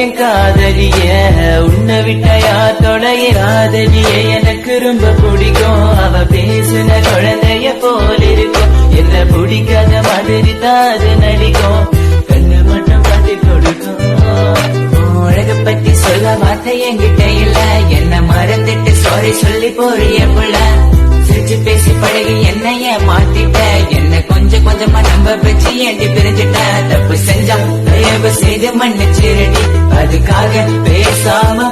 என் காதலிய உன்னை விட்டயா தொடைய காதலிய எனக்கு ரொம்ப பிடிக்கும் அவ பேசுன குழந்தைய போல இருக்கும் என்ன பிடிக்காத மாதிரி தாது நடிக்கும் கண்ணு மட்டும் பார்த்து கொடுக்கும் அழக பத்தி சொல்ல வார்த்தை என்கிட்ட இல்ல என்ன மறந்துட்டு சாரி சொல்லி போறிய புள்ள சிரிச்சு பேசி பழகி என்னைய மாத்திட்ட என்ன கொஞ்சம் கொஞ்சமா நம்ப வச்சு ஏண்டி பிரிஞ்சுட்ட தப்பு செஞ்சா தயவு செய்து மன்னிச்சிரடி அதுக்காக பேசாம